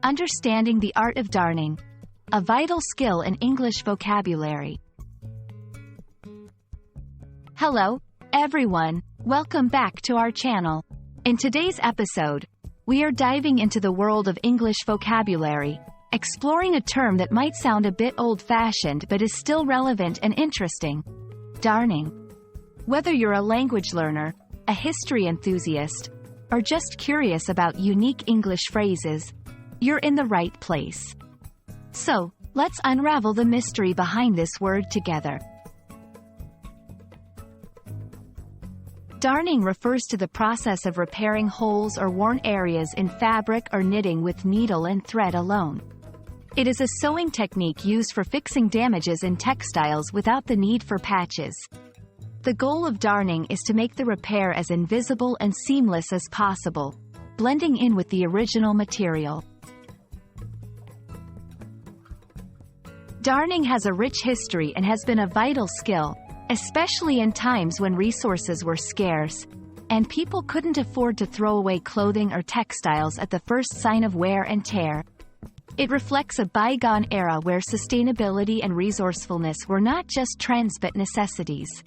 Understanding the art of darning. A vital skill in English vocabulary. Hello, everyone. Welcome back to our channel. In today's episode, we are diving into the world of English vocabulary, exploring a term that might sound a bit old-fashioned but is still relevant and interesting. Darning. Whether you're a language learner, a history enthusiast, or just curious about unique English phrases, you're in the right place. So, let's unravel the mystery behind this word together. Darning refers to the process of repairing holes or worn areas in fabric or knitting with needle and thread alone. It is a sewing technique used for fixing damages in textiles without the need for patches. The goal of darning is to make the repair as invisible and seamless as possible, blending in with the original material. Darning has a rich history and has been a vital skill, especially in times when resources were scarce, and people couldn't afford to throw away clothing or textiles at the first sign of wear and tear. It reflects a bygone era where sustainability and resourcefulness were not just trends but necessities.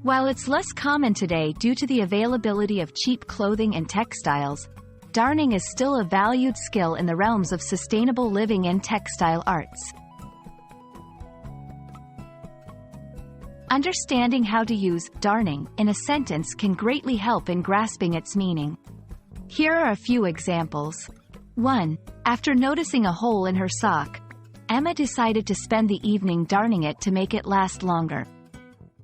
While it's less common today due to the availability of cheap clothing and textiles, darning is still a valued skill in the realms of sustainable living and textile arts. Understanding how to use darning in a sentence can greatly help in grasping its meaning. Here are a few examples. 1. After noticing a hole in her sock, Emma decided to spend the evening darning it to make it last longer.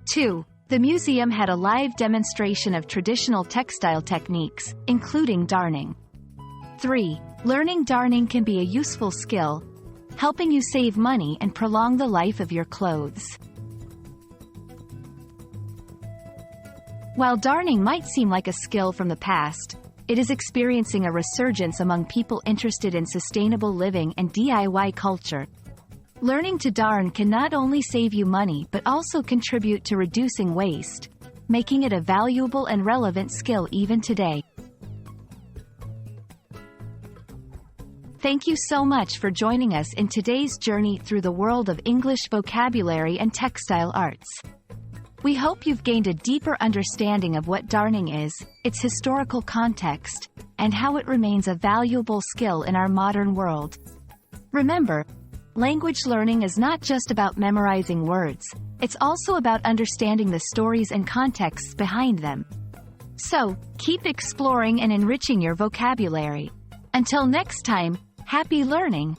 2. The museum had a live demonstration of traditional textile techniques, including darning. 3. Learning darning can be a useful skill, helping you save money and prolong the life of your clothes. While darning might seem like a skill from the past, it is experiencing a resurgence among people interested in sustainable living and DIY culture. Learning to darn can not only save you money but also contribute to reducing waste, making it a valuable and relevant skill even today. Thank you so much for joining us in today's journey through the world of English vocabulary and textile arts. We hope you've gained a deeper understanding of what darning is, its historical context, and how it remains a valuable skill in our modern world. Remember, language learning is not just about memorizing words, it's also about understanding the stories and contexts behind them. So, keep exploring and enriching your vocabulary. Until next time, happy learning!